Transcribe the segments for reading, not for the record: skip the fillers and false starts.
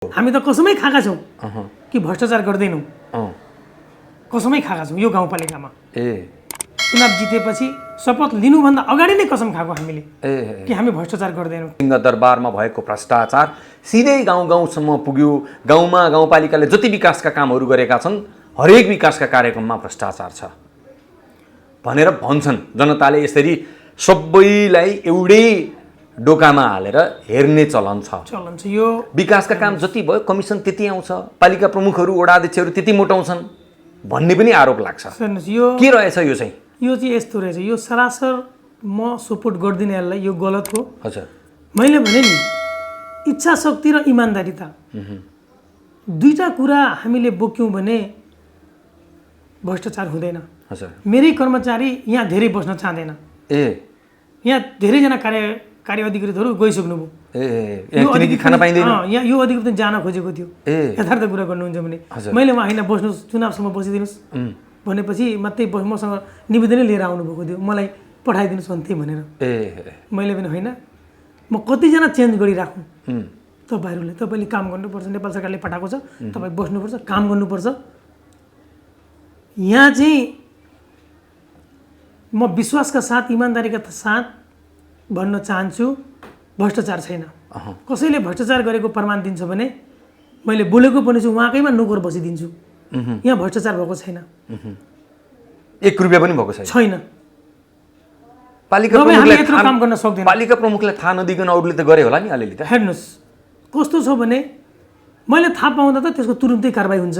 हामी त कसमै खाएका छौँ कि भ्रष्टाचार गर्दैनौँ, कसमै खाएका छौँ। यो गाउँपालिकामा चुनाव जितेपछि शपथ लिनुभन्दा अगाडि नै कसम खाएको हामीले कि हामी भ्रष्टाचार गर्दैनौँ। सिंहदरबारमा भएको भ्रष्टाचार सिधै गाउँ गाउँसम्म पुग्यो। गाउँमा गाउँपालिकाले जति विकासका कामहरू गरेका छन् हरेक विकासका कार्यक्रममा भ्रष्टाचार छ भनेर भन्छन्। जनताले यसरी सबैलाई एउटै डोकामा हालेर हेर्ने चलन छ। यो विकासका काम जति भयो कमिसन त्यति आउँछ, पालिका प्रमुखहरू वडा अध्यक्षहरू त्यति मोटाउँछन् भन्ने पनि आरोप लाग्छ। के रहेछ यो चाहिँ? यो चाहिँ यस्तो रहेछ, यो सरासर म सपोर्ट गर्दिनँ यसलाई, यो गलत हो। हजुर, मैले भने नि इच्छा शक्ति र इमान्दारिता दुईटा कुरा हामीले बोक्यौँ भने भ्रष्टाचार हुँदैन। हजुर, मेरै कर्मचारी यहाँ धेरै बस्न चाहँदैन। यहाँ धेरैजना कार्य अधिकृतहरू गइसक्नुभयो। किनकि खान पाइँदैन। यहाँ यो अधिकृत जान खोजेको थियो। यथार्थ कुरा गर्नुहुन्छ भने मैले उहाँ होइन बस्नुहोस्, चुनावसम्म बसिदिनुहोस् भनेपछि मात्रै मसँग निवेदनै लिएर आउनुभएको थियो, मलाई पठाइदिनुहोस् भन्थे भनेर। मैले पनि होइन, म कतिजना चेन्ज गरिराखौँ तपाईँहरूले, तपाईँले काम गर्नुपर्छ, नेपाल सरकारले पठाएको छ, तपाईँ बस्नुपर्छ, काम गर्नुपर्छ। यहाँ चाहिँ म विश्वासका साथ इमान्दारीका साथ भन्न चाहन्छु भ्रष्टाचार छैन। कसैले भ्रष्टाचार गरेको प्रमाण दिन्छ भने मैले बोलेको पनि छु, उहाँकैमा नोकर बसिदिन्छु। यहाँ भ्रष्टाचार भएको छैन, 1 रुपैयाँ पनि भएको छैन। पालिका प्रमुखलाई थाहा नदिकन अरूले त गरे होला नि अलिअलि त। हेर्नुहोस् कस्तो छ भने मैले थाहा पाउँदा त त्यसको तुरुन्तै कारबाही हुन्छ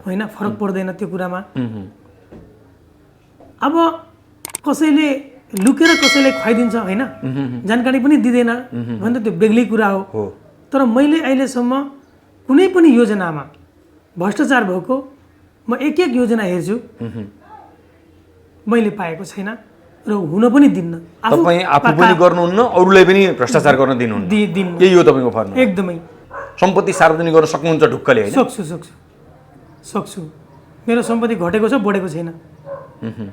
होइन, फरक पर्दैन त्यो कुरामा। अब कसैले लुकेर कसैलाई खुवाइदिन्छ होइन, जानकारी पनि दिँदैन भने त त्यो बेग्लै कुरा हो। तर मैले अहिलेसम्म कुनै पनि योजनामा भ्रष्टाचार भएको म एक योजना हेर्छु, मैले पाएको छैन र हुन पनि दिन्न। तपाईँ आफू पनि गर्नुहुन्न, अरूलाई पनि भ्रष्टाचार गर्न दिनुहुन्न। यही हो तपाईँको फर्म? एकदमै। सम्पत्ति सार्वजनिक गर्न सक्नुहुन्छ ढुक्कले? होइन, सक्छु। मेरो सम्पत्ति घटेको छ, बढेको छैन।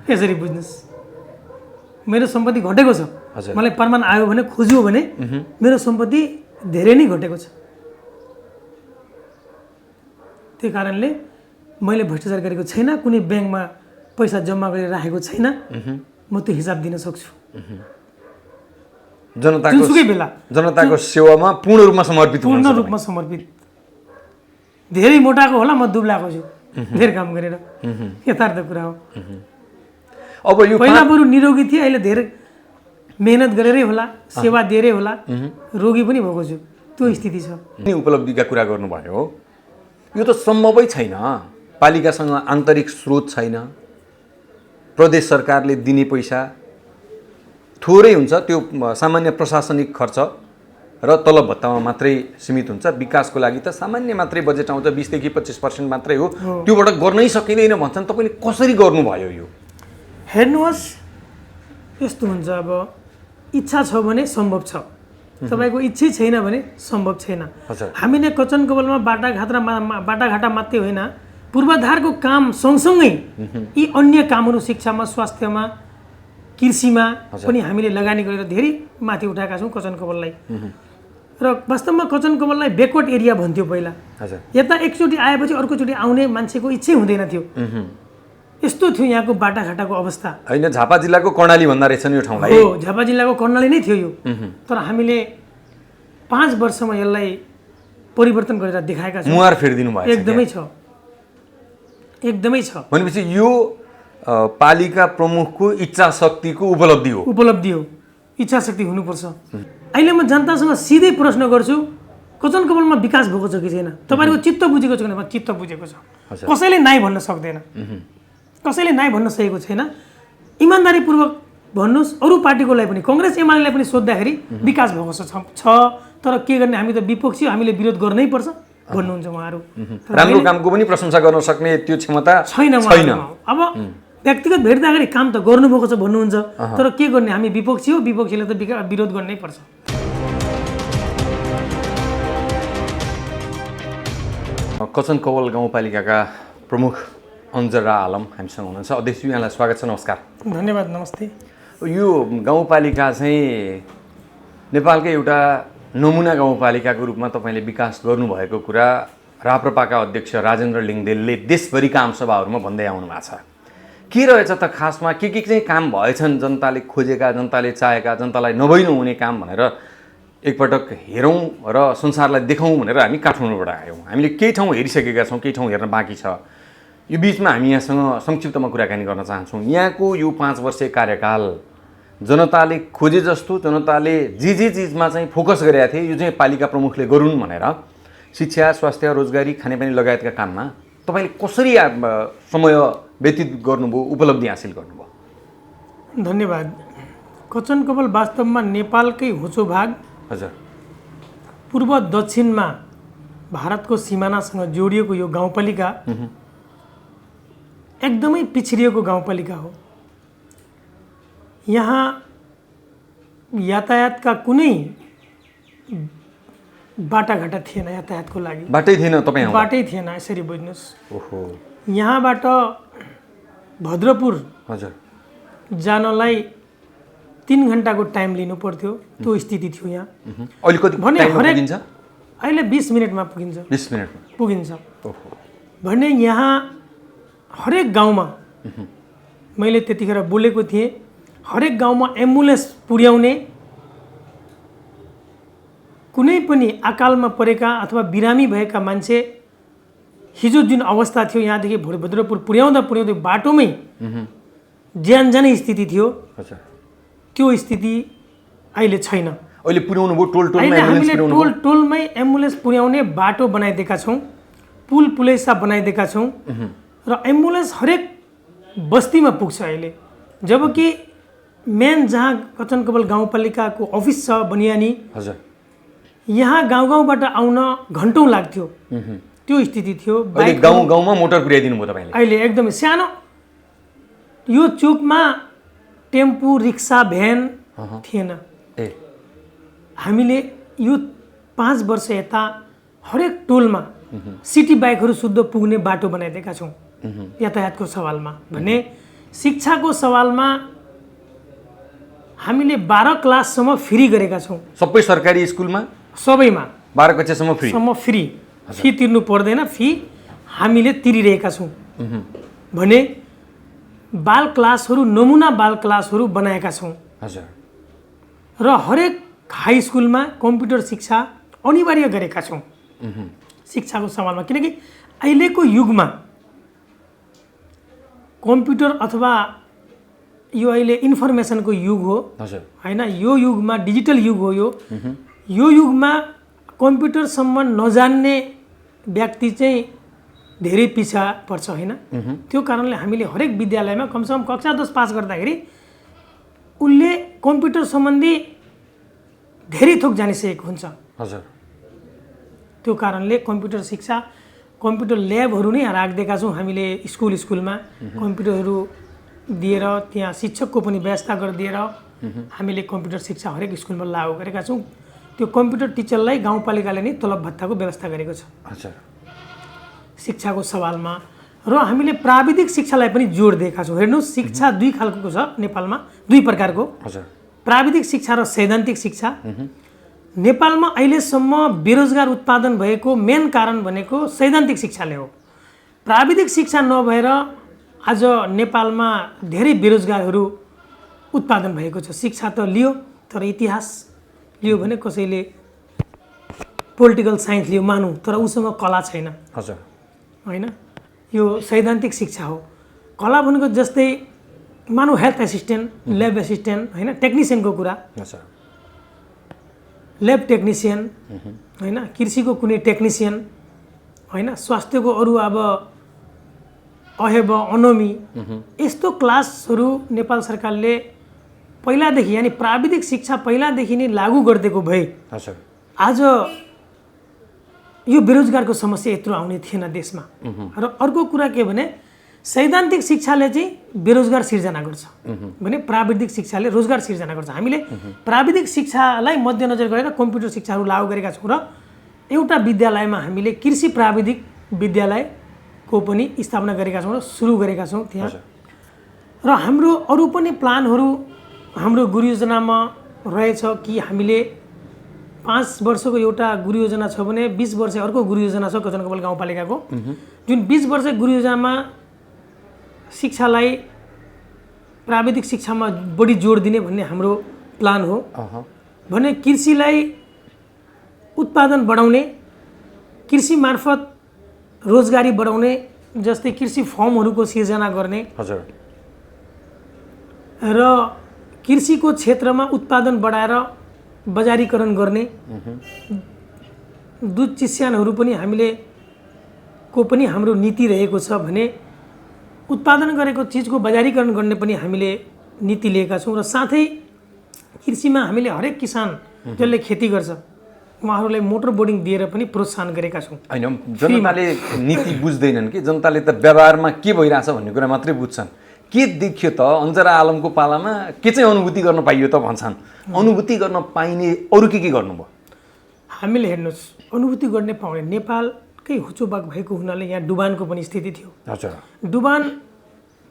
यसरी बुझ्नुहोस्, मेरो सम्पत्ति घटेको छ, मलाई प्रमाण आयो भने खोज्यो भने मेरो सम्पत्ति धेरै नै घटेको छ। त्यही कारणले मैले भ्रष्टाचार गरेको छैन, कुनै ब्याङ्कमा पैसा जम्मा गरेर राखेको छैन। म त्यो हिसाब दिन सक्छु। जुनसुकै बेला जनताको सेवामा पूर्ण रूपमा समर्पित हुनुहुन्छ? पूर्ण रूपमा समर्पित। धेरै मोटाएको होला, म दुब्लाएको छु धेरै काम गरेर, यथार्थ कुरा हो। अब यो पहिला बरु निरोगी थिए, अहिले धेरै मेहनत गरेरै होला, सेवा दिएरै होला, रोगी पनि भएको छु, त्यो स्थिति छ। उपलब्धिका कुरा गर्नुभयो, यो त सम्भवै छैन। पालिकासँग आन्तरिक स्रोत छैन, प्रदेश सरकारले दिने पैसा थोरै हुन्छ, त्यो सामान्य प्रशासनिक खर्च र तलब भत्तामा मात्रै सीमित हुन्छ। विकासको लागि त सामान्य मात्रै बजेट आउँछ, 20 देखि 25% मात्रै हो, त्योबाट गर्नै सकिँदैन भन्छन्। तपाईँले कसरी गर्नुभयो यो? हेर्नुहोस् यस्तो हुन्छ, अब इच्छा छ भने सम्भव छ, तपाईँको इच्छै छैन भने सम्भव छैन। हामीले कचन कवलमा बाटाघाटा मात्रै होइन, पूर्वाधारको काम सँगसँगै यी अन्य कामहरू शिक्षामा, स्वास्थ्यमा, कृषिमा पनि हामीले लगानी गरेर धेरै माथि उठाएका छौँ कचन कवललाई। र वास्तवमा कचन कवललाई ब्याकवर्ड एरिया भन्थ्यो पहिला। यता एकचोटि आएपछि अर्कोचोटि आउने मान्छेको इच्छै हुँदैन थियो, यस्तो थियो यहाँको बाटाघाटाको अवस्था। होइन, झापा जिल्लाको कर्णाली भन्दा रहेछ नि यो ठाउँलाई? हो, झापा जिल्लाको कर्णाली नै थियो यो। तर हामीले 5 वर्षमा यसलाई परिवर्तन गरेर देखाएका छौँ। मुहार फेरिदिनु भयो? एकदमै छ। भनेपछि यो पालिका प्रमुखको इच्छा शक्तिको उपलब्धि हो। इच्छा शक्ति हुनुपर्छ। अहिले म जनतासँग सिधै प्रश्न गर्छु, कचन कवलमा विकास भएको छ कि छैन? तपाईँको चित्त बुझेको छ भने चित्त बुझेको छ। कसैले नाइ भन्न सक्दैन, कसैले नाइ भन्न सकेको छैन। इमान्दारीपूर्वक भन्नुहोस्, अरू पार्टीकोलाई पनि, कङ्ग्रेस एमालेलाई पनि सोद्धाखेरि विकास भएको छ, तर के गर्ने, हामी त विपक्षी, हामीले विरोध गर्नै पर्छ भन्नुहुन्छ उहाँहरू। राम्रो कामको पनि प्रशंसा गर्न सक्ने त्यो क्षमता छैन। अब व्यक्तिगत भेट्दाखेरि काम त गर्नुभएको छ भन्नुहुन्छ, तर के गर्ने, हामी विपक्षी हो, विपक्षीले त विरोध गर्नै पर्छ। कचन कवल गाउँपालिकाका प्रमुख अन्जरा आलम हामीसँग हुनुहुन्छ। अध्यक्ष, यहाँलाई स्वागत छ। नमस्कार। धन्यवाद। नमस्ते। यो गाउँपालिका चाहिँ नेपालकै एउटा नमुना गाउँपालिकाको रूपमा तपाईँले विकास गर्नुभएको कुरा राप्रपाका अध्यक्ष राजेन्द्र लिङदेलले देशभरिका आमसभाहरूमा भन्दै आउनु भएको छ। के रहेछ त खासमा के चाहिँ काम भएछन् जनताले खोजेका, जनताले चाहेका, जनतालाई नभइ नहुने काम भनेर एकपटक हेरौँ र संसारलाई देखाउँ भनेर हामी काठमाडौँबाट आयौँ। हामीले केही ठाउँ हेरिसकेका छौँ, केही ठाउँ हेर्न बाँकी छ। यो बिचमा हामी यहाँसँग संक्षिप्तमा कुराकानी गर्न चाहन्छौँ। यहाँको यो 5 वर्षे कार्यकाल जनताले खोजे जस्तो, जनताले जे चिजमा चाहिँ फोकस गरेका थिए यो चाहिँ पालिका प्रमुखले गरून् भनेर शिक्षा, स्वास्थ्य, रोजगारी, खानेपानी लगायतका काममा तपाईँले कसरी समय व्यतीत गर्नुभयो, उपलब्धि हासिल गर्नुभयो? धन्यवाद। कचनकवल वास्तवमा नेपालकै होचो भाग, हजुर, पूर्व दक्षिणमा भारतको सिमानासँग जोडिएको यो गाउँपालिका एकदमै पिछडिएको गाउँपालिका हो। यहाँ यातायातका कुनै बाटाघाटा थिएन, यातायातको लागि बाटै थिएन। तपाईँ बाटै थिएन, यसरी बुझ्नुहोस्। ओहो, यहाँबाट भद्रपुर हजुर जानलाई 3 घन्टाको टाइम लिनु पर्थ्यो, त्यो स्थिति थियो यहाँ। अहिले कति भने टाइममा हरेक पुगिन्छ? अहिले 20 मिनटमा पुगिन्छ। 20 मिनटमा पुगिन्छ। ओहो, भने यहाँ हरेक गाउँमा मैले त्यतिखेर बोलेको थिएँ, हरेक गाउँमा एम्बुलेन्स पुर्याउने, कुनै पनि अकालमा परेका अथवा बिरामी भएका मान्छे हिजो जुन अवस्था थियो यहाँदेखि भद्रपुर पुर्याउँदा बाटोमै ज्यान जाने स्थिति थियो, हजुर, त्यो स्थिति अहिले छैन। अहिले पुर्याउनु भयो टोलमा अहिले एम्बुलेन्स हामीले पुर्याउनु भयो? टोलमै एम्बुलेन्स पुर्याउने बाटो बनाइदिएका छौँ, पुल पुलैसा बनाइदिएका छौँ र एम्बुलेन्स हरेक बस्तीमा पुग्छ अहिले। जबकि मेन जहाँ कचनकवल गाउँपालिकाको अफिस छ बनियानी, हजुर, यहाँ गाउँबाट आउन घन्टौँ लाग्थ्यो, त्यो स्थिति थियो। अहिले गाउँमा मोटर पुर्याइदिनु भयो तपाईँले? अहिले एकदमै सानो यो चोकमा टेम्पू, रिक्सा, भ्यान थिएन। ए, हामीले यो 5 वर्ष यता हरेक टोलमा सिटी बाइकहरू शुद्ध पुग्ने बाटो बनाइदिएका छौँ। यातायातको सवालमा भने शिक्षाको सवालमा हामीले 12 क्लाससम्म फ्री गरेका छौँ। सबै सरकारी स्कुलमा सबैमा 12 कक्षासम्म फ्री फी तिर्नु पर्दैन, फी हामीले तिरिरहेका छौँ। भने बाल क्लासहरू, नमुना बाल क्लासहरू बनाएका छौँ। हजुर, र हरेक हाई स्कुलमा कम्प्युटर शिक्षा अनिवार्य गरेका छौँ शिक्षाको सवालमा। किनकि अहिलेको युगमा कम्प्युटर अथवा यो अहिले इन्फर्मेसनको युग हो होइन, यो युगमा डिजिटल युग हो। यो युगमा कम्प्युटरसम्म नजान्ने व्यक्ति चाहिँ धेरै पिछा पर्छ होइन। त्यो कारणले हामीले हरेक विद्यालयमा कमसेकम कक्षा 10 पास गर्दाखेरि उसले कम्प्युटर सम्बन्धी धेरै थोक जानिसकेको हुन्छ। हजुर, त्यो कारणले कम्प्युटर शिक्षा, कम्प्युटर ल्याबहरू नै राखिदिएका छौँ हामीले। स्कुलमा कम्प्युटरहरू दिएर त्यहाँ शिक्षकको पनि व्यवस्था गरिदिएर हामीले कम्प्युटर शिक्षा हरेक स्कुलमा लागू गरेका छौँ। त्यो कम्प्युटर टिचरलाई गाउँपालिकाले नै तलब भत्ताको व्यवस्था गरेको छ। हजुर, शिक्षाको सवालमा र हामीले प्राविधिक शिक्षालाई पनि जोड दिएका छौँ। हेर्नुहोस्, शिक्षा 2 खालको छ नेपालमा, 2 प्रकारको। हजुर, प्राविधिक शिक्षा र सैद्धान्तिक शिक्षा। नेपालमा अहिलेसम्म बेरोजगार उत्पादन भएको मेन कारण भनेको सैद्धान्तिक शिक्षाले हो। प्राविधिक शिक्षा नभएर आज नेपालमा धेरै बेरोजगारहरू उत्पादन भएको छ। शिक्षा त लियो तर इतिहास लियो भने, कसैले पोलिटिकल साइन्स लियो मानौँ तर उसँग कला छैन। हजुर, होइन, यो सैद्धान्तिक शिक्षा हो। कला भनेको जस्तै मानौँ हेल्थ एसिस्टेन्ट, ल्याब एसिस्टेन्ट होइन, टेक्निसियनको कुरा, ल्याब टेक्निसियन होइन, कृषिको कुनै टेक्निसियन होइन, स्वास्थ्यको अरू अब अहेब अनोमी, यस्तो क्लासहरू नेपाल सरकारले पहिलादेखि, यानि प्राविधिक शिक्षा पहिलादेखि नै लागू गरिदिएको भए आज यो बेरोजगारको समस्या यत्रो आउने थिएन देशमा। र अर्को कुरा के भने सैद्धान्तिक शिक्षाले चाहिँ बेरोजगार सिर्जना गर्छ भने प्राविधिक शिक्षाले रोजगार सिर्जना गर्छ। हामीले प्राविधिक शिक्षालाई मध्यनजर गरेर कम्प्युटर शिक्षाहरू लागू गरेका छौँ र एउटा विद्यालयमा हामीले कृषि प्राविधिक विद्यालयको पनि स्थापना गरेका छौँ र सुरु गरेका छौँ त्यहाँ। र हाम्रो अरू पनि प्लानहरू हाम्रो गुरु योजनामा रहेछ कि हामीले 5 वर्षको एउटा गुरु योजना छ भने 20 वर्ष अर्को गुरु योजना छ कचनकवल गाउँपालिकाको जुन 20 वर्ष गुरु योजनामा शिक्षालाई प्राविधिक शिक्षामा बढी जोड दिने भन्ने हाम्रो प्लान हो भने कृषिलाई उत्पादन बढाउने कृषि मार्फत रोजगारी बढाउने जस्तै कृषि फर्महरूको सिर्जना गर्ने हजुर र कृषिको क्षेत्रमा उत्पादन बढाएर बजारीकरण गर्ने दुध चिस्यानहरू पनि पनि हाम्रो नीति रहेको छ भने उत्पादन गरेको चिजको बजारीकरण गर्ने पनि हामीले नीति लिएका छौँ र साथै कृषिमा हामीले हरेक किसान जसले खेती गर्छ उहाँहरूलाई मोटर बोर्डिङ दिएर पनि प्रोत्साहन गरेका छौँ। हैन जनताले नीति बुझ्दैनन् कि जनताले त व्यवहारमा के भइरहेछ भन्ने कुरा मात्रै बुझ्छन्। के देखियो त अन्जरा आलमको पालामा के चाहिँ अनुभूति गर्न पाइयो त भन्छन्। अनुभूति गर्न पाइने अरू के गर्नुभयो? हामीले हेर्नुहोस् अनुभूति गर्ने पाउने नेपालकै होचोबाग भएको हुनाले यहाँ डुबानको पनि स्थिति थियो। हजुर डुबान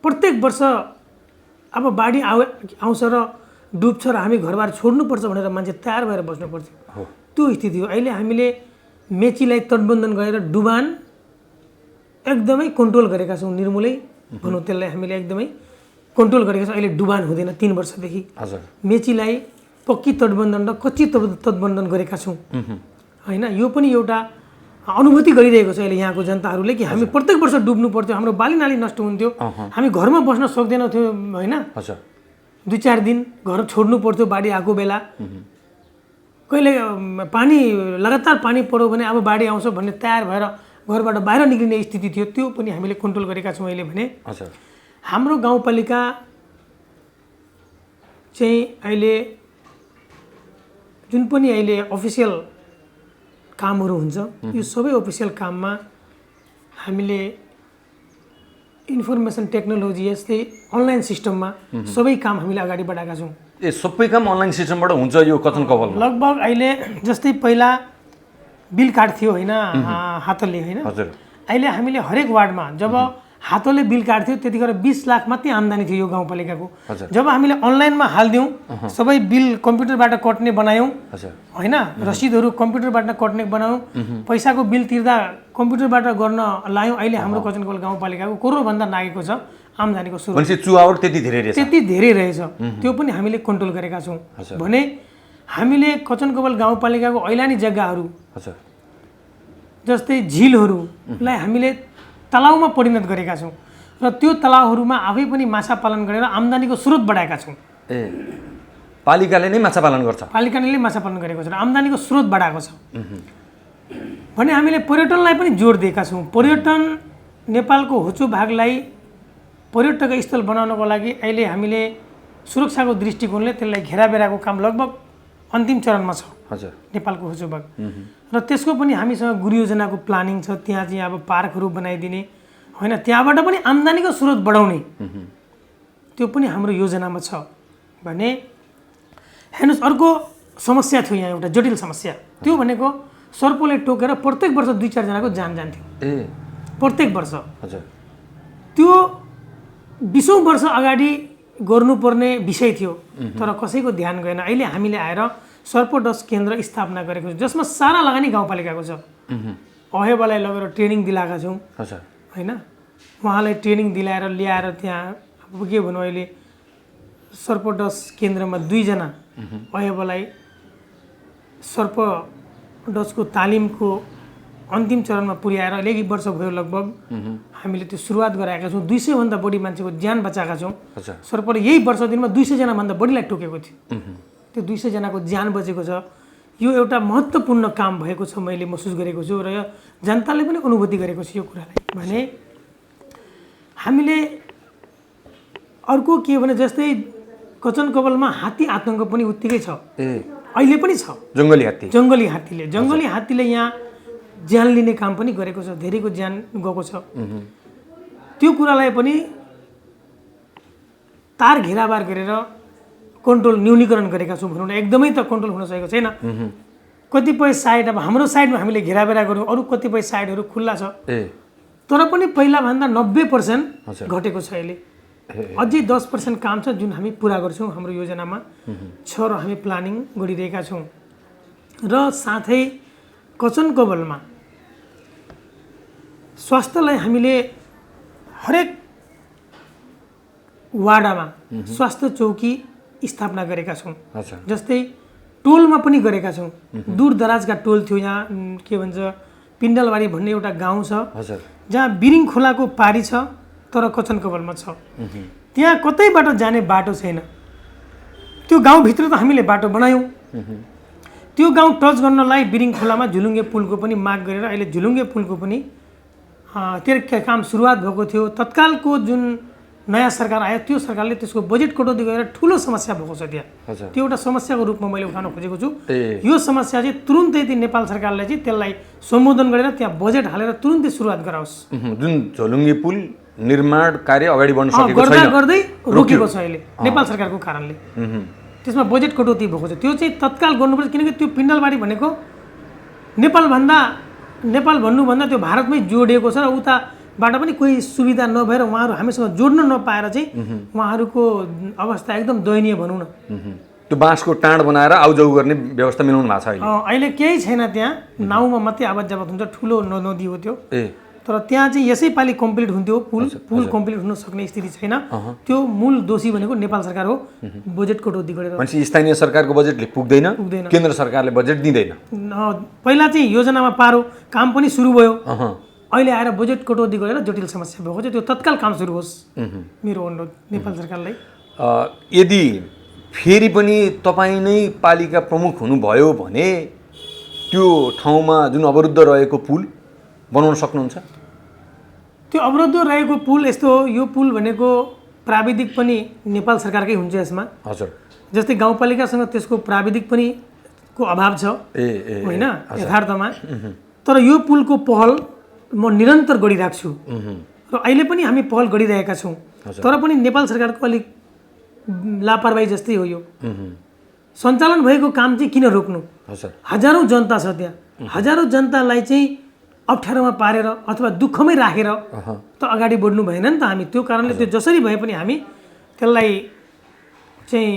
प्रत्येक वर्ष अब बाढी आउँछ र डुब्छ र हामी घरबार छोड्नुपर्छ भनेर मान्छे तयार भएर बस्नुपर्थ्यो त्यो स्थिति हो। अहिले हामीले मेचीलाई तटबन्धन गरेर डुबान एकदमै कन्ट्रोल गरेका छौँ निर्मूलै भनौँ त्यसलाई हामीले एकदमै कन्ट्रोल गरेका छौँ। अहिले डुबान हुँदैन 3 वर्षदेखि। हजुर मेचीलाई पक्की तटबन्धन र कच्ची तटबन्धन गरेका छौँ हैन। यो पनि एउटा अनुभूति गरिरहेको छ अहिले यहाँको जनताहरूले कि हामी प्रत्येक वर्ष डुब्नु पर्थ्यो हाम्रो बाली नाली नष्ट हुन्थ्यो हामी घरमा बस्न सक्दैनौँ थियो हैन। 2-4 दिन घर छोड्नु पर्थ्यो बाढी आएको बेला कहिले पानी लगातार पानी पर्यो भने अब बाढी आउँछ भन्ने तयार भएर घरबाट बाहिर निक्लिने स्थिति थियो त्यो पनि हामीले कन्ट्रोल गरेका छौँ अहिले भने। हाम्रो गाउँपालिका चाहिँ अहिले जुन पनि अहिले अफिसियल कामहरू हुन्छ यो सबै अफिसियल काममा हामीले इन्फर्मेसन टेक्नोलोजी यस्तै अनलाइन सिस्टममा सबै काम हामीले अगाडि बढाएका छौँ। सबै काम अनलाइन सिस्टमबाट हुन्छ यो कचनकवलमा? लगभग अहिले जस्तै पहिला बिल काट्थ्यो हैन हातले हैन। अहिले हामीले हरेक वार्डमा जब हातले बिल काट्थ्यो त्यतिखेर 20 लाख मात्रै आम्दानी थियो यो गाउँपालिकाको। जब हामीले अनलाइनमा हाल्दियौँ सबै बिल कम्प्युटरबाट कट्ने बनायौँ हैन रसिदहरू कम्प्युटरबाट कट्ने बनायौँ पैसाको बिल तिर्दा कम्प्युटरबाट गर्न लायौँ। अहिले हाम्रो कचनकवल गाउँपालिकाको करोडभन्दा नागेको छ आम्दानीको स्रोत। भनेपछि चुहावट त्यति धेरै रहेछ त्यो पनि हामीले कन्ट्रोल गरेका छौँ भने हामीले कचनकवल गाउँपालिकाको ऐलानी जग्गाहरू जस्तै झिलहरूलाई हामीले तलाउमा परिणत गरेका छौँ र त्यो तलाउहरूमा आफै पनि माछा पालन गरेर आम्दानीको स्रोत बढाएका छौँ। पालिकाले नै माछा पालन गर्छ? पालिकाले नै माछा पालन गरेको छ र आम्दानीको स्रोत बढाएको छ भने हामीले पर्यटनलाई पनि जोड दिएका छौँ। पर्यटन नेपालको होचो भागलाई पर्यटक स्थल बनाउनको लागि अहिले हामीले सुरक्षाको दृष्टिकोणले त्यसलाई घेराबेराको काम लगभग अन्तिम चरणमा छ नेपालको होचो भाग र त्यसको पनि हामीसँग गुरु योजनाको प्लानिङ छ। त्यहाँ चाहिँ अब पार्कहरू बनाइदिने हैन त्यहाँबाट पनि आम्दानीको स्रोत बढाउने त्यो पनि हाम्रो योजनामा छ भने हेर्नुहोस् अर्को समस्या थियो यहाँ एउटा जटिल समस्या त्यो भनेको सर्पले टोकेर प्रत्येक वर्ष 2-4 जनाको जान जान्थ्यो प्रत्येक वर्ष। त्यो 20औं वर्ष अगाडि गर्नुपर्ने विषय थियो तर कसैको ध्यान गएन। अहिले हामीले आएर सर्पडस केन्द्र स्थापना गरेको छ जसमा सारा लगानी गाउँपालिकाको छ। अहेबालाई लगेर ट्रेनिङ दिलाएका छौँ हैन उहाँलाई ट्रेनिङ दिलाएर ल्याएर त्यहाँ अब के भनौँ अहिले सर्पडस केन्द्रमा 2 जना अहेबालाई सर्पडसको तालिमको अन्तिम चरणमा पुर्याएर अहिले 1 वर्ष भयो लगभग हामीले त्यो सुरुवात गराएका छौँ। 200 भन्दा बढी मान्छेको ज्यान बचाएका छौँ। सर्पले यही वर्ष दिनमा 200 जना भन्दा बढीलाई टोकेको थियो त्यो 200 जनाको ज्यान बचेको छ। यो एउटा महत्त्वपूर्ण काम भएको छ मैले महसुस गरेको छु र जनताले पनि अनुभूति गरेको छ यो कुरालाई भने हामीले अर्को के भने जस्तै कचनकवलमा हात्ती आतङ्क पनि उत्तिकै छ अहिले पनि छ। जङ्गली हात्तीले यहाँ ज्यान लिने काम पनि गरेको छ धेरैको ज्यान गएको छ। त्यो कुरालाई पनि तार घेराबार गरेर कन्ट्रोल न्यूनीकरण गरेका छौँ भनौँ न। एकदमै त कन्ट्रोल हुन सकेको छैन। कतिपय साइड अब हाम्रो साइडमा हामीले घेराबेरा गऱ्यौँ अरू कतिपय साइडहरू खुल्ला छ तर पनि पहिलाभन्दा 90% घटेको छ। अहिले अझै 10% काम छ जुन हामी पुरा गर्छौँ हाम्रो योजनामा छ र हामी प्लानिङ गरिरहेका छौँ। र साथै कचन कवलमा स्वास्थ्यलाई हामीले हरेक वाडामा स्वास्थ्य चौकी स्थापना गरेका छौँ। जस्तै टोलमा पनि गरेका छौँ। दूर दराजका टोल थियो, यहाँ के भन्छ पिण्डलबारी भन्ने एउटा गाउँ छ जहाँ बिरिङ खोलाको पारी छ तर कचन कवलमा छ। त्यहाँ कतैबाट जाने बाटो छैन। त्यो गाउँभित्र त हामीले बाटो बनायौँ। त्यो गाउँ टच गर्नलाई बिरिङ खोलामा झुलुङ्गे पुलको पनि माग गरेर अहिले झुलुङ्गे पुलको पनि त्यो काम सुरुवात भएको थियो। तत्कालको जुन नयाँ सरकार आयो त्यो सरकारले त्यसको बजेट कटौती गरेर ठुलो समस्या भएको छ त्यहाँ। त्यो एउटा समस्याको रूपमा मैले उठाउन खोजेको छु। यो समस्या चाहिँ तुरुन्तै नेपाल सरकारले चाहिँ त्यसलाई सम्बोधन गरेर त्यहाँ बजेट हालेर तुरुन्तै सुरुवात गराओस्। जुन झोलुङ्गे पुल निर्माण कार्य अगाडि बढ्न सकेको छैन, गर्दै रोकेको छ अहिले नेपाल सरकारको कारणले। त्यसमा बजेट कटौती भएको छ। त्यो चाहिँ तत्काल गर्नुपर्छ, किनकि त्यो पिण्डलबारी भनेको नेपाल भन्नुभन्दा त्यो भारतमै जोडिएको छ र उताबाट पनि कोही सुविधा नभएर उहाँहरू हामीसँग जोड्न नपाएर चाहिँ उहाँहरूको अवस्था एकदम दयनीय भनौँ न। त्यो बाँसको टाँड बनाएर आउजाउ गर्ने व्यवस्था मिलाउनु भएको छ अहिले केही छैन। त्यहाँ नाउँमा मात्रै आवाज जावत हुन्छ। ठुलो नदी हो त्यो, तर त्यहाँ चाहिँ यसै पालि कम्प्लिट हुन्थ्यो। पुल कम्प्लिट हुन सक्ने स्थिति छैन। त्यो मूल दोषी भनेको नेपाल सरकार हो। बजेट कटौती गरेर भनेपछि स्थानीय सरकारको बजेटले पुग्दैन, केन्द्र सरकारले बजेट दिँदैन। पहिला चाहिँ योजनामा पारो काम पनि सुरु भयो, अहिले आएर बजेट कटौती गरेर जटिल समस्या भएको छ। त्यो तत्काल काम सुरु होस्, मेरो अनुरोध नेपाल सरकारलाई। यदि फेरि पनि तपाईँ नै पालिका प्रमुख हुनुभयो भने त्यो ठाउँमा जुन अवरुद्ध रहेको पुल बनाउन सक्नुहुन्छ? त्यो अवरुद्ध रहेको पुल यस्तो हो, यो पुल भनेको प्राविधिक पनि नेपाल सरकारकै हुन्छ यसमा। हजुर। जस्तै गाउँपालिकासँग त्यसको प्राविधिक पनि को अभाव छ होइन यथार्थमा। तर यो पुलको पहल म निरन्तर गरिराख्छु र अहिले पनि हामी पहल गरिरहेका छौँ। तर पनि नेपाल सरकारको अलिक लापरवाही जस्तै हो यो। सञ्चालन भएको काम चाहिँ किन रोक्नु? हजारौँ जनता छ त्यहाँ। हजारौँ जनतालाई चाहिँ अप्ठ्यारोमा पारेर अथवा दुःखमै राखेर त अगाडि बढ्नु भएन नि त हामी। त्यो कारणले त्यो जसरी भए पनि हामी त्यसलाई चाहिँ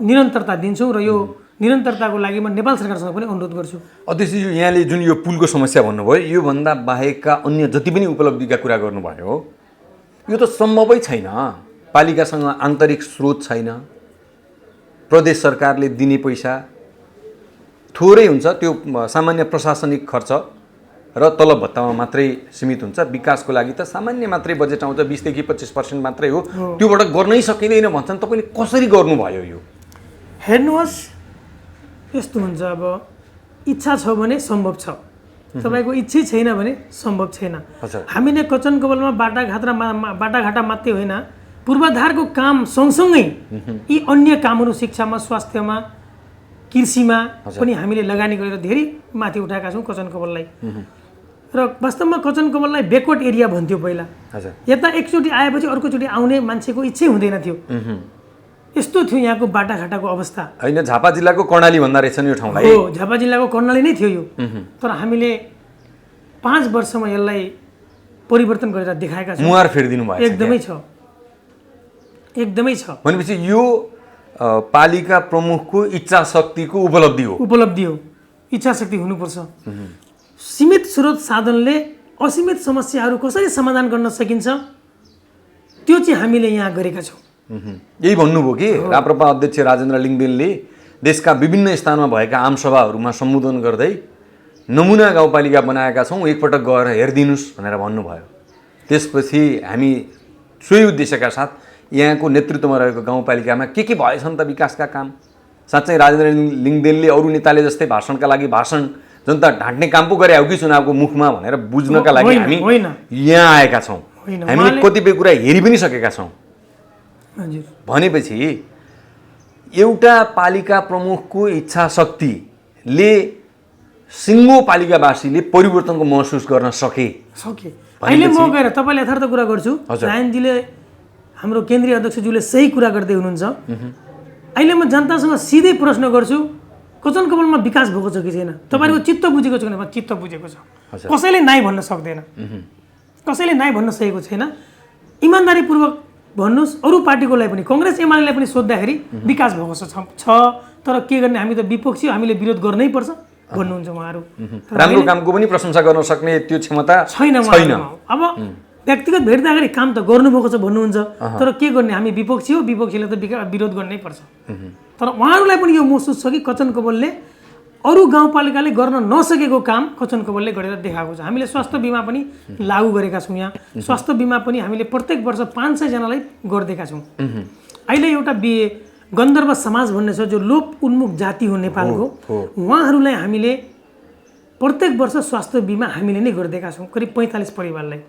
निरन्तरता दिन्छौँ र यो निरन्तरताको लागि म नेपाल सरकारसँग पनि अनुरोध गर्छु। अध्यक्षज्यू, यहाँले जुन यो पुलको समस्या भन्नुभयो, योभन्दा बाहेकका अन्य जति पनि उपलब्धिका कुरा गर्नुभयो, यो त सम्भवै छैन। पालिकासँग आन्तरिक स्रोत छैन, प्रदेश सरकारले दिने पैसा थोरै हुन्छ, त्यो सामान्य प्रशासनिक खर्च र तलब भत्तामा मात्रै सीमित हुन्छ। विकासको लागि त सामान्य मात्रै बजेट आउँछ, 20 देखि 25% मात्रै हो। त्योबाट गर्नै सकिँदैन भन्छन्। तपाईँले कसरी गर्नुभयो यो? हेर्नुहोस्, यस्तो हुन्छ, अब इच्छा छ भने सम्भव छ, तपाईँको इच्छै छैन भने सम्भव छैन। हामीले कचन कवलमा बाटाघाटा मात्रै होइन, पूर्वाधारको काम सँगसँगै यी अन्य कामहरू शिक्षामा, स्वास्थ्यमा, कृषिमा पनि हामीले लगानी गरेर धेरै माथि उठाएका छौँ कचन कवललाई। र वास्तवमा कचन कवललाई ब्याकवर्ड एरिया भन्थ्यो पहिला। यता एकचोटि आएपछि अर्कोचोटि आउने मान्छेको इच्छै हुँदैन थियो। यस्तो थियो यहाँको बाटाघाटाको अवस्था। होइन, झापा जिल्लाको कर्णाली भन्दा रहेछन् यो ठाउँलाई। हो, झापा जिल्लाको कर्णाली नै थियो यो। तर हामीले 5 वर्षमा यसलाई परिवर्तन गरेर देखाएका छौँ। मुहार फेरिदिनु भयो। एकदमै छ, एकदमै छ। भनेपछि यो पालिका प्रमुखको इच्छा शक्तिको उपलब्धि हो। उपलब्धि हो, इच्छा शक्ति हुनुपर्छ। सीमित स्रोत साधनले असीमित समस्याहरू कसरी समाधान गर्न सकिन्छ त्यो चाहिँ हामीले यहाँ गरेका छौँ। यही भन्नुभयो कि राप्रपा अध्यक्ष राजेन्द्र लिङ्गदेनले देशका विभिन्न स्थानमा भएका आमसभाहरूमा सम्बोधन गर्दै नमुना गाउँपालिका बनाएका छौँ, एकपटक गएर हेरिदिनुहोस् भनेर भन्नुभयो। त्यसपछि हामी सोही उद्देश्यका साथ यहाँको नेतृत्वमा रहेको गाउँपालिकामा के भएछन् त विकासका काम? साँच्चै राजेन्द्र लिङ्गदेनले अरू नेताले जस्तै भाषणका लागि भाषण जनता ढाँट्ने काम पो गरे हो कि चुनावको मुखमा भनेर बुझ्नका लागि हामी यहाँ आएका छौँ। हामीले कतिपय कुरा हेरि पनि सकेका छौँ। भनेपछि एउटा पालिका प्रमुखको इच्छा शक्तिले सिङ्गो पालिकावासीले परिवर्तनको महसुस गर्न सके। अहिले म गएर तपाईँले यथार्थ कुरा गर्छु, रायनजीले हाम्रो केन्द्रीय अध्यक्षज्यूले सही कुरा गर्दै हुनुहुन्छ। अहिले म जनतासँग सिधै प्रश्न गर्छु, कचन कवलमा विकास भएको छ कि छैन? तपाईँको चित्त बुझेको छ भने चित्त बुझेको छ। कसैले नाइ भन्न सक्दैन, कसैले नाइ भन्न सकेको छैन। इमान्दारीपूर्वक भन्नुहोस्, अरू पार्टीकोलाई पनि, कङ्ग्रेस एमालेलाई पनि सोद्धाखेरि विकास भएको छ। तर के गर्ने, हामी त विपक्षी, हामीले विरोध गर्नै पर्छ। भन्नुहुन्छ उहाँहरू। राम्रो कामको पनि प्रशंसा गर्न सक्ने त्यो क्षमता छैन उहाँहरूमा। अब व्यक्तिगत भेट्दा अगाडि काम त गर्नुभएको छ भन्नुहुन्छ, तर के गर्ने, हामी विपक्षी हो, विपक्षीले त विरोध गर्नै पर्छ। तर उहाँहरूलाई पनि यो महसुस छ कि कञ्चन कोवलले अरू गाउँपालिकाले गर्न नसकेको काम कञ्चन कोवलले गरेर देखाएको छ। हामीले स्वास्थ्य बिमा पनि लागू गरेका छौँ यहाँ। स्वास्थ्य बिमा पनि हामीले प्रत्येक वर्ष 500 जनालाई गरिदिएका छौँ। अहिले एउटा गन्धर्व समाज भन्ने छ जो लोप उन्मुख जाति हो नेपालको, उहाँहरूलाई हामीले प्रत्येक वर्ष स्वास्थ्य बिमा हामीले नै गरिदिएका छौँ करिब 45 परिवारलाई।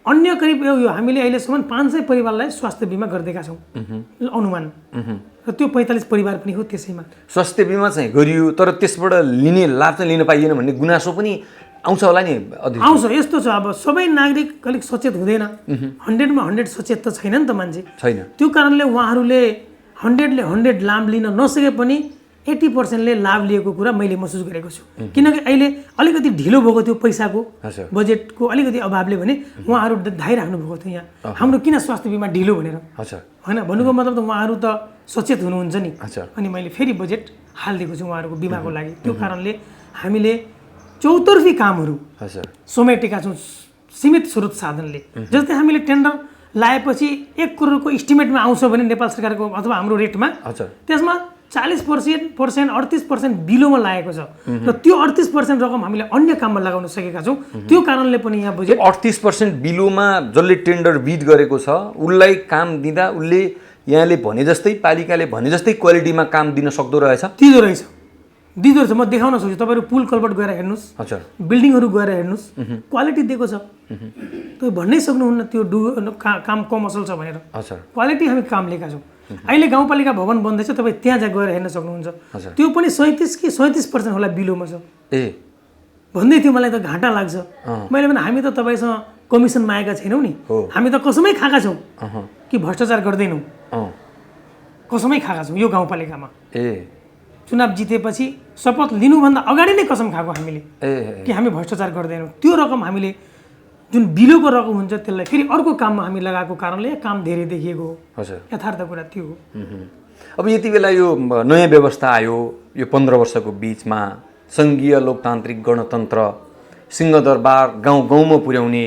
अन्य करिब यो हामीले अहिलेसम्म 500 परिवारलाई स्वास्थ्य बिमा गरिदिएका छौँ अनुमान। र त्यो 45 परिवार पनि हो त्यसैमा। स्वास्थ्य बिमा चाहिँ गरियो तर त्यसबाट लिने लाभ चाहिँ लिन पाइएन भन्ने गुनासो पनि आउँछ होला नि? आउँछ। यस्तो छ, अब सबै नागरिक अलिक सचेत हुँदैन। 100मा 100 सचेत त छैन नि त मान्छे। छैन। त्यो कारणले उहाँहरूले 100ले 100 लाभ लिन नसके पनि 80%ले लाभ लिएको कुरा मैले महसुस गरेको छु। किनकि अहिले अलिकति ढिलो भएको थियो पैसाको, बजेटको अलिकति अभावले भने उहाँहरू धाइराख्नु भएको थियो यहाँ हाम्रो किन स्वास्थ्य बिमा ढिलो भनेर, होइन? भन्नुको मतलब त उहाँहरू त सचेत हुनुहुन्छ नि। अनि मैले फेरि बजेट हालिदिएको छु उहाँहरूको बिमाको लागि। त्यो कारणले हामीले चौतर्फी कामहरू समेटेका छौँ सीमित स्रोत साधनले। जस्तै हामीले टेन्डर लाएपछि 1 करोडको इस्टिमेटमा आउँछ भने नेपाल सरकारको अथवा हाम्रो रेटमा, त्यसमा 40%, 38% बिलोमा लागेको छ। र त्यो 38% रकम हामीले अन्य काममा लगाउन सकेका छौँ। त्यो कारणले पनि यहाँ बजेट 38% बिलोमा जसले टेन्डर बिड गरेको छ उसलाई काम दिँदा उसले यहाँले भने जस्तै पालिकाले भने जस्तै क्वालिटीमा काम दिन सक्दो रहेछ, दिँदो रहेछ। म देखाउन सक्छु। तपाईँहरू पुल कल्भर्ट गएर हेर्नुहोस्, बिल्डिङहरू गएर हेर्नुहोस्, क्वालिटी दिएको छ। तपाईँ भन्नै सक्नुहुन्न त्यो काम कम असल छ भनेर। क्वालिटी हामी काम लिएका छौँ। अहिले गाउँपालिका भवन बन्दैछ, तपाईँ त्यहाँ गएर हेर्न सक्नुहुन्छ। त्यो पनि 37 कि 37% होला बिलोमा छ। भन्दै थियो मलाई त घाटा लाग्छ। मैले भने हामी त तपाईँसँग कमिसन मागेका छैनौँ नि, हामी त कसमै खाएका छौँ कि भ्रष्टाचार गर्दैनौँ। कसमै खाएका छौँ यो गाउँपालिकामा। चुनाव जितेपछि शपथ लिनुभन्दा अगाडि नै कसम खाएको हामीले कि हामी भ्रष्टाचार गर्दैनौँ। त्यो रकम हामीले जुन बिलोको रकम हुन्छ त्यसलाई फेरि अर्को काममा हामी लगाएको कारणले काम धेरै देखिएको हो। यथार्थ कुरा त्यो हो। अब यति बेला यो नयाँ व्यवस्था आयो, यो 15 वर्षको बिचमा सङ्घीय लोकतान्त्रिक गणतन्त्र, सिंहदरबार गाउँ गाउँमा पुर्याउने,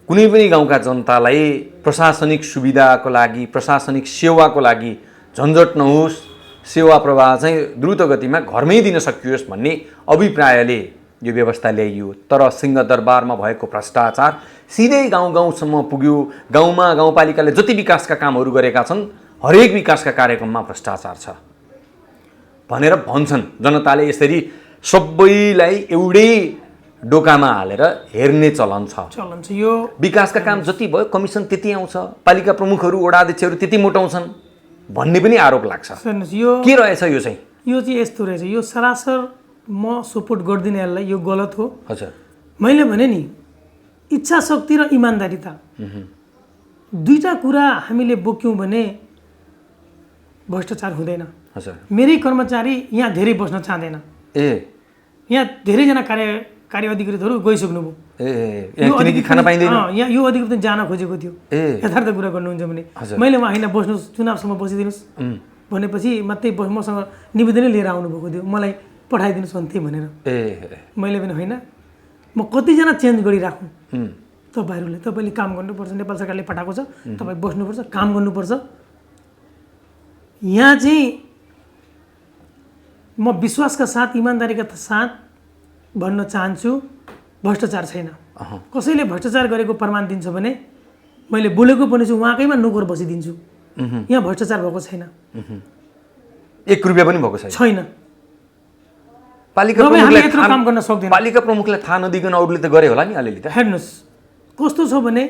कुनै पनि गाउँका जनतालाई प्रशासनिक सुविधाको लागि, प्रशासनिक सेवाको लागि झन्झट नहोस्, सेवा प्रवाह चाहिँ द्रुत गतिमा घरमै दिन सकियोस् भन्ने अभिप्रायले यो व्यवस्था ल्याइयो। तर सिंहदरबारमा भएको भ्रष्टाचार सिधै गाउँ गाउँसम्म पुग्यो। गाउँमा गाउँपालिकाले जति विकासका कामहरू गरेका छन् हरेक विकासका कार्यक्रममा भ्रष्टाचार छ भनेर भन्छन्। जनताले यसरी सबैलाई एउटै डोकामा हालेर हेर्ने चलन छ। यो विकासका काम जति भयो कमिसन त्यति आउँछ, पालिका प्रमुखहरू वडा अध्यक्षहरू त्यति मोटाउँछन् भन्ने पनि आरोप लाग्छ। के रहेछ यो चाहिँ? यो चाहिँ यस्तो रहेछ, यो सरासर म सपोर्ट गर्दिनँ यसलाई, यो गलत हो। मैले भने नि इच्छा शक्ति र इमान्दारिता दुईटा कुरा हामीले बोक्यौँ भने भ्रष्टाचार हुँदैन। मेरै कर्मचारी यहाँ धेरै बस्न चाहँदैन। यहाँ धेरैजना कार्य अधिकृतहरू गइसक्नुभयो। किनकि खान पाइँदैन। यहाँ यो अधिकृत जान खोजेको थियो। यथार्थ कुरा गर्नुहुन्छ भने मैले उहाँ होइन बस्नुहोस्, चुनावसम्म बसिदिनुहोस् भनेपछि मात्रै मसँग निवेदनै लिएर आउनुभएको थियो, मलाई पठाइदिनुहोस् भन्थे भनेर। मैले पनि होइन, म कतिजना चेन्ज गरिराखौँ, तपाईँले काम गर्नुपर्छ, नेपाल सरकारले पठाएको छ, तपाईँ बस्नुपर्छ, काम गर्नुपर्छ। यहाँ चाहिँ म विश्वासका साथ, इमान्दारीका साथ भन्न चाहन्छु भ्रष्टाचार छैन। कसैले भ्रष्टाचार गरेको प्रमाण दिन्छ भने मैले बोलेको पनि छु, उहाँकैमा नोकर बसिदिन्छु। यहाँ भ्रष्टाचार भएको छैन, 1 रुपियाँ पनि भएको छैन। पालिका प्रमुखलाई थाहा नदिकन अरूले त गरे होला नि अलिअलि त। हेर्नुहोस् कस्तो छ भने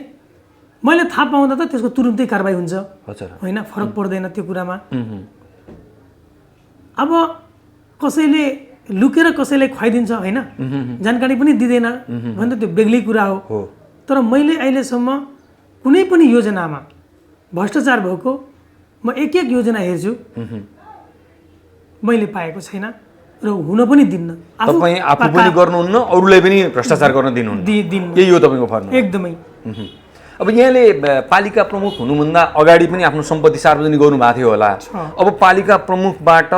मैले थाहा पाउँदा त त्यसको तुरुन्तै कारबाही हुन्छ, होइन? फरक पर्दैन त्यो कुरामा। अब कसैले लुकेर कसैलाई खुवाइदिन्छ, होइन, जानकारी पनि दिँदैन भने त त्यो बेग्लै कुरा हो। तर मैले अहिलेसम्म कुनै पनि योजनामा भ्रष्टाचार भएको म एक योजना हेर्छु, मैले पाएको छैन र हुन पनि दिन्न। तपाईँ आफू पनि गर्नुहुन्न, अरूलाई पनि भ्रष्टाचार गर्न दिनुहुन्न, यही हो तपाईँको फर्मुला? एकदमै। अब यहाँले पालिका प्रमुख हुनुभन्दा अगाडि पनि आफ्नो सम्पत्ति सार्वजनिक गर्नुभएको थियो होला। अब पालिका प्रमुखबाट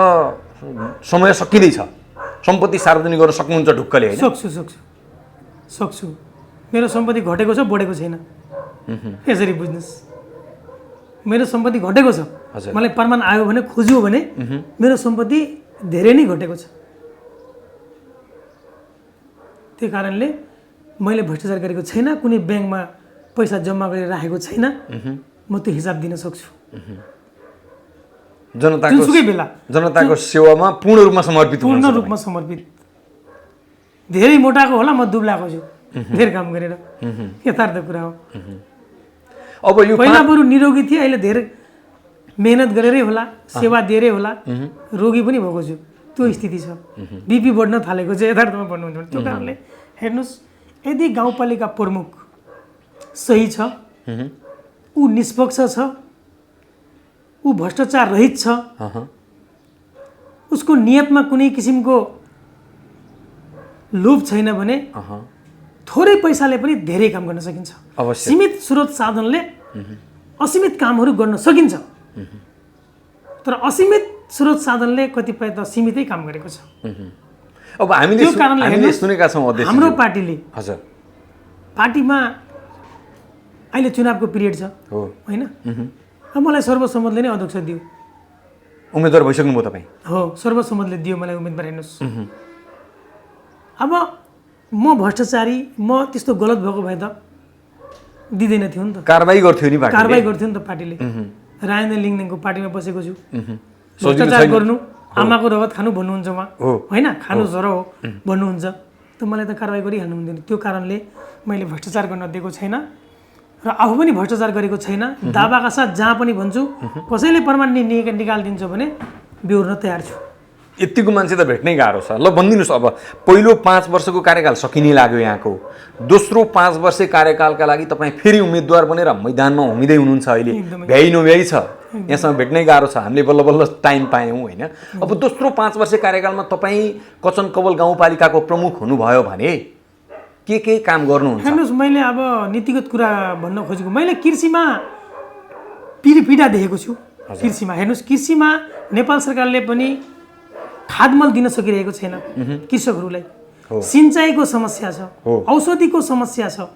समय सकिँदैछ, सम्पत्ति सार्वजनिक गर्न सक्नुहुन्छ ढुक्कले हैन? सक्छु। मेरो सम्पत्ति घटेको छ, बढेको छैन। यसरी बुझ्नुस्, मेरो सम्पत्ति घटेको छ, मलाई प्रमाण आयो भने खोज्यो भने मेरो सम्पत्ति धेरै नै घटेको छ। त्यही कारणले मैले भ्रष्टाचार गरेको छैन, कुनै ब्याङ्कमा पैसा जम्मा गरेर राखेको छैन, म त्यो हिसाब दिन सक्छु। जुनसुकै बेला जनताको सेवामा पूर्ण रूपमा समर्पित पूर्ण रूपमा समर्पित। धेरै मोटाको होला, म दुब्लाको छु धेरै काम गरेर, यथार्थ कुरा हो। अब यो पहिला बरु निरोगी थिए, अहिले धेरै मेहनत गरेरै होला, सेवा दिएरै होला, रोगी पनि भएको छु। त्यो स्थिति छ, बिपी बढ्न थालेको छ, यथार्थमा बढ्नुहुन्छ भने। त्यो कारणले हेर्नुहोस्, यदि गाउँपालिका प्रमुख सही छ, ऊ निष्पक्ष छ, ऊ भ्रष्टाचार रहित छ, उसको नियतमा कुनै किसिमको लोभ छैन भने थोरै पैसाले पनि धेरै काम गर्न सकिन्छ। सीमित स्रोत साधनले असीमित कामहरू गर्न सकिन्छ, तर असीमित स्रोत साधनले कतिपय त सीमितै काम गरेको छ। अब हामीले सुनेका छौँ अध्यक्ष, हाम्रो पार्टीले, हजुर, पार्टीमा अहिले चुनावको पिरियड छ होइन, मलाई सर्वसम्मतले नै अध्यक्ष दियो। उम्मेदवार भइसक्नुभयो तपाईँ? हो, सर्वसम्मतले दियो मलाई उम्मेदवार। हेर्नुहोस्, अब म भ्रष्टाचारी, म त्यस्तो गलत भएको भए त दिँदैन थियो नि त, कारबाही गर्थ्यो नि पार्टीले, कारबाही गर्थ्यो नि त पार्टीले। राजेन्द्र लिङदेनको पार्टीमा बसेको छु, भ्रष्टाचार गर्नु, आमाको रगत खानु भन्नुहुन्छ उहाँ होइन, खानु जरो हो भन्नुहुन्छ, त मलाई त कारबाही गरिहाल्नु हुन्थ्यो। त्यो कारणले मैले भ्रष्टाचार गर्न दिएको छैन र आफू पनि भ्रष्टाचार गरेको छैन। दावाका साथ जहाँ पनि भन्छु, कसैले प्रमाण निकालिदिन्छ भने बेहोर्न तयार छु। यतिको मान्छे त भेट्नै गाह्रो छ। ल भनिदिनुहोस्, अब पहिलो 5 वर्षको कार्यकाल सकिने लाग्यो यहाँको, दोस्रो 5 वर्ष कार्यकालका लागि तपाईँ फेरि उम्मेदवार बनेर मैदानमा उम्मिँदै हुनुहुन्छ। अहिले भ्याइ नभ्याइ छ, यहाँसँग भेट्नै गाह्रो छ, हामीले बल्ल बल्ल टाइम पायौँ होइन। अब दोस्रो 5 वर्ष कार्यकालमा तपाईँ कचनकवल गाउँपालिकाको प्रमुख हुनुभयो भने के काम गर्नुहुन्छ? हेर्नुहोस्, मैले अब नीतिगत कुरा भन्न खोजेको, मैले कृषिमा पीडा देखेको छु। कृषिमा हेर्नुहोस्, कृषिमा नेपाल सरकारले पनि खादमल दिन सकिरहेको छैन कृषकहरूलाई। सिँचाइको समस्या छ, औषधिको समस्या छ,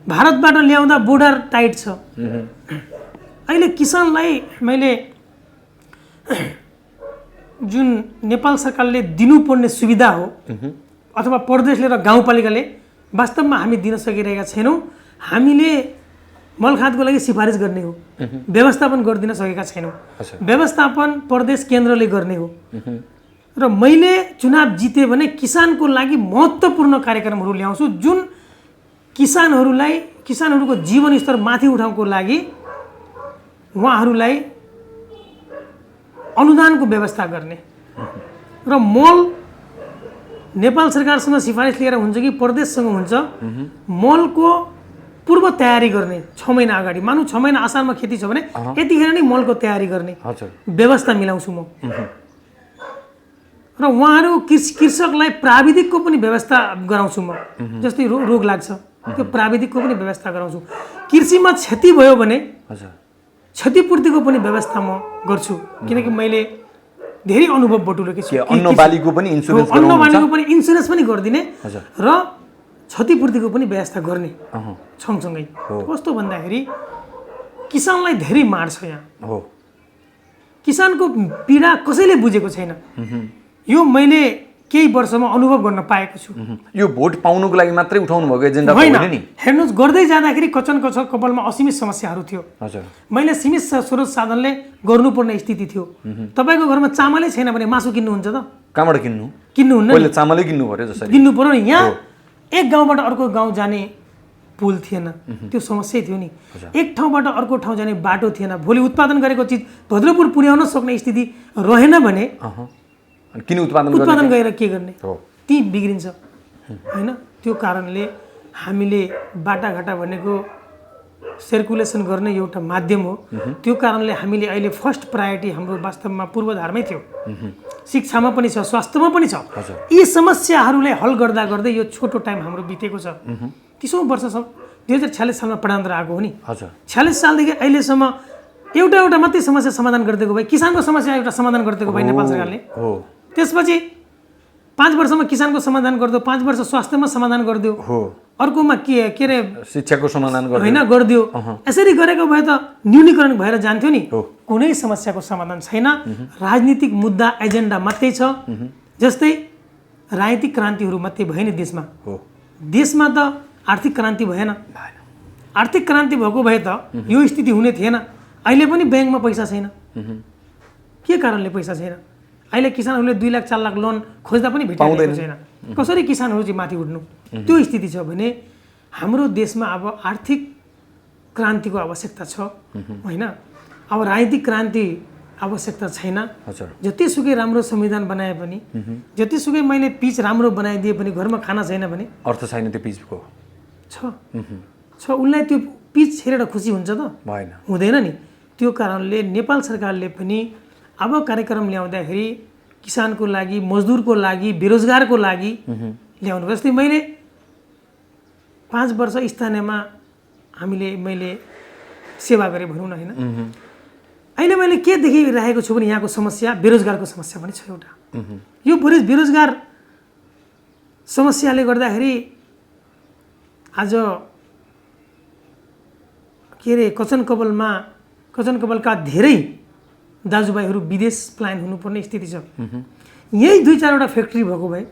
भारतबाट ल्याउँदा बोर्डर टाइट छ। अहिले किसानलाई मैले जुन नेपाल सरकारले दिनुपर्ने सुविधा हो अथवा प्रदेशले र गाउँपालिकाले वास्तवमा हामी दिन सकिरहेका छैनौँ। हामीले मलखादको लागि सिफारिस गर्ने हो, व्यवस्थापन गरिदिन सकेका छैनौँ। व्यवस्थापन प्रदेश केन्द्रले गर्ने हो। र मैले चुनाव जितेँ भने किसानको लागि महत्त्वपूर्ण कार्यक्रमहरू ल्याउँछु, जुन किसानहरूको जीवन स्तर माथि उठाउनको लागि उहाँहरूलाई अनुदानको व्यवस्था गर्ने र मल नेपाल सरकारसँग सिफारिस लिएर हुन्छ कि प्रदेशसँग हुन्छ, मलको पूर्व तयारी गर्ने 6 महिना अगाडि। मानौँ 6 महिना असारमा खेती छ भने यतिखेर नै मलको तयारी गर्ने व्यवस्था मिलाउँछु म। र उहाँहरू कृषकलाई प्राविधिकको पनि व्यवस्था गराउँछु म। जस्तै रोग लाग्छ, त्यो प्राविधिकको पनि व्यवस्था गराउँछु। कृषिमा क्षति भयो भने क्षतिपूर्तिको पनि व्यवस्था म गर्छु, किनकि मैले धेरै अनुभव बटुलेको छु। अन्नबालीको पनि इन्सुरेन्स पनि गरिदिने र क्षतिपूर्तिको पनि व्यवस्था गर्ने सँगसँगै। कस्तो भन्दाखेरि किसानलाई धेरै मार छ यहाँ, किसानको पीडा कसैले बुझेको छैन। यो मैले केही वर्षमा अनुभव गर्न पाएको छु। यो भोट पाउनुको लागि मात्रै उठाउनु भएको एजेन्डा होइन नि। हेर्नुहोस्, गर्दै जाँदाखेरि कपालमा असीमित समस्याहरू थियो। मैले सीमित स्रोत साधनले गर्नुपर्ने स्थिति थियो। तपाईँको घरमा चामलै छैन भने मासु किन्नुहुन्छ त? कहाँबाट किन्नुहुन्न? पहिले चामलै किन्नु पर्यो, जसरी किन्नु पर्यो नि। यहाँ एक गाउँबाट अर्को गाउँ जाने पुल थिएन, त्यो समस्या थियो नि। एक ठाउँबाट अर्को ठाउँ जाने बाटो थिएन। भोलि उत्पादन गरेको चिज भद्रपुर पुर्याउन सक्ने स्थिति रहेन भने किन उत्पादन गरेर के गर्ने? ती बिग्रिन्छ होइन। त्यो कारणले हामीले बाटाघाटा भनेको सर्कुलेसन गर्ने एउटा माध्यम हो। त्यो कारणले हामीले अहिले फर्स्ट प्रायोरिटी हाम्रो वास्तवमा पूर्वाधारमै थियो। शिक्षामा पनि छ, स्वास्थ्यमा पनि छ। यी समस्याहरूलाई हल गर्दा गर्दै यो छोटो टाइम हाम्रो बितेको छ। 30औं वर्षसम्म 2046 सालमा प्रधानमन्त्री आएको हो नि। 46 सालदेखि अहिलेसम्म एउटा मात्रै समस्या समाधान गरिदिएको भए, किसानको समस्या एउटा समाधान गरिदिएको भए नेपाल सरकारले। त्यसपछि 5 वर्षमा किसानको समाधान गरिदियो, 5 वर्ष स्वास्थ्यमा समाधान गरिदियो, हो अर्कोमा के अरे शिक्षाको समाधान गर्नु होइन गरिदियो। यसरी गरेको भए त न्यूनीकरण भएर जान्थ्यो नि। हो कुनै समस्याको समाधान छैन, राजनीतिक मुद्दा एजेन्डा मात्रै छ। जस्तै राजनीतिक क्रान्तिहरू मात्रै भयो नि देशमा, हो देशमा त आर्थिक क्रान्ति भएन। आर्थिक क्रान्ति भएको भए त यो स्थिति हुने थिएन। अहिले पनि ब्याङ्कमा पैसा छैन। के कारणले पैसा छैन? अहिले किसानहरूले 2 लाख 4 लाख लोन खोज्दा पनि भेटिरहेको छैन। कसरी किसानहरू चाहिँ माथि उठ्नु? त्यो स्थिति छ भने हाम्रो देशमा अब आर्थिक क्रान्तिको आवश्यकता छ होइन। अब राजनीतिक क्रान्ति आवश्यकता छैन। हजुर जतिसुकै राम्रो संविधान बनाए पनि, जतिसुकै मैले पिच राम्रो बनाइदिए पनि घरमा खाना छैन भने अर्थ छैन त्यो पिचको छ उसलाई त्यो पिच हेरेर खुसी हुन्छ त? भएन, हुँदैन नि। त्यो कारणले नेपाल सरकारले पनि अब कार्यक्रम ल्याउँदाखेरि किसानको लागि, मजदुरको लागि, बेरोजगारको लागि ल्याउनु। जस्तै मैले 5 वर्ष स्थानीयमा मैले सेवा गरेँ भनौँ न होइन। अहिले मैले के देखिरहेको छु भने यहाँको समस्या बेरोजगारको समस्या पनि छ एउटा। यो बेरोजगार समस्याले गर्दाखेरि आज के अरे कचन कवलका धेरै दाजुभाइहरू विदेश प्लान हुनुपर्ने स्थिति छ। यही 2-4वटा फ्याक्ट्री भएको भए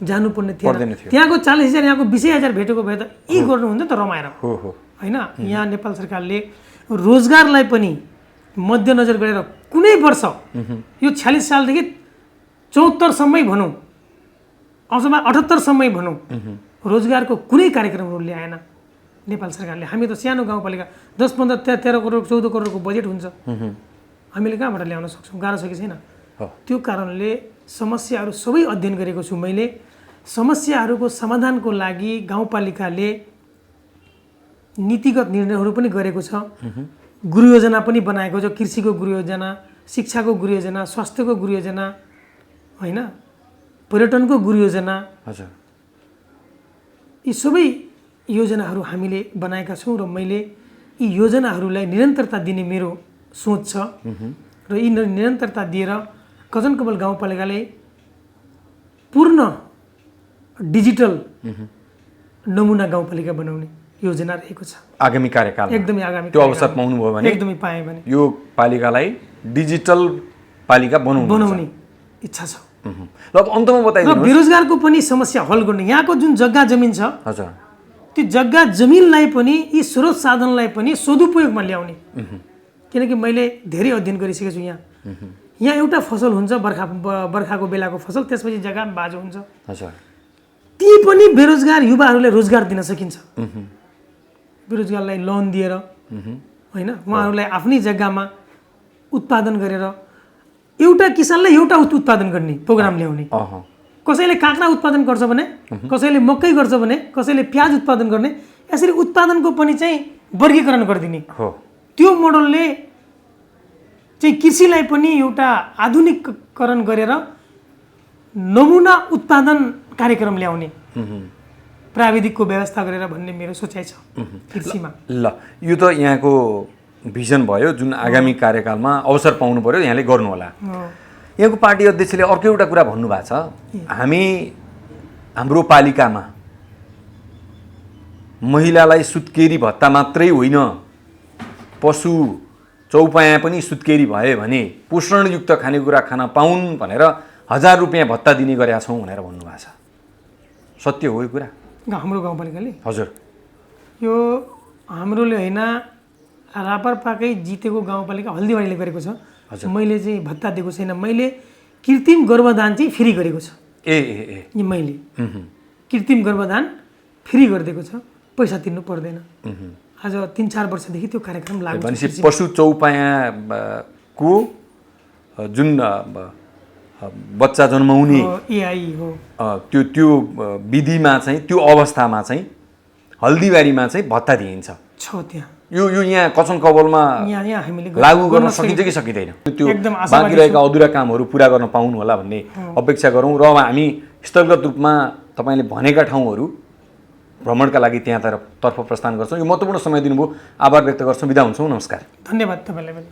जानुपर्ने थिएन। त्यहाँको 40,000 यहाँको 20,000 भेटेको भए त यी गर्नुहुन्छ त रमाएर होइन। यहाँ नेपाल सरकारले रोजगारलाई पनि मध्यनजर गरेर कुनै वर्ष यो 46 सालदेखि 74सम्मै भनौँ अथवा 78सम्मै भनौँ रोजगारको कुनै कार्यक्रमहरू ल्याएन नेपाल सरकारले। हामी त सानो गाउँपालिका 10, 15, 13 करोड 14 करोडको बजेट हुन्छ, हामीले कहाँबाट ल्याउन सक्छौँ? गाह्रो छ कि छैन? त्यो कारणले समस्याहरू सबै अध्ययन गरेको छु मैले। समस्याहरूको समाधानको लागि गाउँपालिकाले नीतिगत निर्णयहरू पनि गरेको छ, गुरु योजना पनि बनाएको छ। कृषिको गुरु योजना, शिक्षाको गुरु योजना, स्वास्थ्यको गुरु योजना होइन, पर्यटनको गुरु योजना, हजुर यी सबै योजनाहरू हामीले बनाएका छौँ र मैले यी योजनाहरूलाई निरन्तरता दिने मेरो सोच छ र यी निरन्तरता दिएर कजनकवल गाउँपालिकाले पूर्ण डिजिटल नमुना गाउँपालिका बनाउने योजना रहेको छ आगामी कार्यकाल। एकदमै आगामी त्यो अवसर पाउनुभयो भने एकदमै पाएँ भने यो पालिकालाई डिजिटल पालिका बनाउने इच्छा छ। ल अब अन्तमा बताइदिनु। बेरोजगारको पनि समस्या हल गर्ने यहाँको जुन जग्गा जमिन छ, हजुर त्यो जग्गा जमिनलाई पनि यी स्रोत साधनलाई पनि सदुपयोगमा ल्याउने। किनकि मैले धेरै अध्ययन गरिसकेको छु। यहाँ एउटा फसल हुन्छ बर्खाको बेलाको फसल, त्यसपछि जग्गा बाँझो हुन्छ। हजुर ती पनि बेरोजगार युवाहरूलाई रोजगार दिन सकिन्छ। बेरोजगारलाई लोन दिएर होइन, उहाँहरूलाई आफ्नै जग्गामा उत्पादन गरेर एउटा किसानलाई एउटा उत्पादन गर्ने प्रोग्राम ल्याउने। कसैले काँक्रा उत्पादन गर्छ भने, कसैले मकै गर्छ भने, कसैले प्याज उत्पादन गर्ने, यसरी उत्पादनको पनि चाहिँ वर्गीकरण गरिदिने। त्यो मोडलले चाहिँ कृषिलाई पनि एउटा आधुनिकीकरण गरेर नमुना उत्पादन कार्यक्रम ल्याउने, प्राविधिकको व्यवस्था गरेर भन्ने मेरो सोचाइ छ कृषिमा। ल यो त यहाँको भिजन भयो, जुन आगामी कार्यकालमा अवसर पाउनु पर्यो यहाँले गर्नुहोला। यहाँको पार्टी अध्यक्षले अर्को एउटा कुरा भन्नुभएको छ, हाम्रो पालिकामा महिलालाई सुत्केरी भत्ता मात्रै होइन, पशु चौपाया पनि सुत्केरी भयो भने पोषणयुक्त खानेकुरा खान पाउन् भनेर 1000 रुपियाँ भत्ता दिने गरेका छौँ भनेर भन्नुभएको छ। सत्य हो यो कुरा? हाम्रो गाउँपालिकाले हजुर यो हाम्रोले होइन, रापरपाकै जितेको गाउँपालिका हल्दीबारीले गरेको छ। मैले चाहिँ भत्ता दिएको छैन, मैले कृत्रिम गर्भदान चाहिँ फ्री गरेको छ। मैले कृत्रिम गर्भदान फ्री गरिदिएको छ, पैसा तिर्नु पर्दैन। आज 3-4 वर्षदेखि त्यो कार्यक्रम लागू भनेपछि पशु चौपायाको जुन बच्चा जन्माउने एआई हो, त्यो विधिमा चाहिँ, त्यो अवस्थामा चाहिँ हल्दीबारीमा चाहिँ भत्ता दिइन्छ छ त्यहाँ। यो यहाँ कचनकवलमा यहाँ हामीले लागू गर्न सकिन्छ कि सकिँदैन? त्यो बाँकी रहेका अधुरा कामहरू पुरा गर्न पाउनु होला भन्ने अपेक्षा गरौँ र हामी स्थलगत रूपमा तपाईँले भनेका ठाउँहरू भ्रमणका लागि त्यहाँतर्फ प्रस्थान गर्छौँ। यो महत्त्वपूर्ण समय दिनुभयो, आभार व्यक्त गर्छौँ। बिदा हुन्छौँ, नमस्कार। धन्यवाद तपाईँलाई पनि।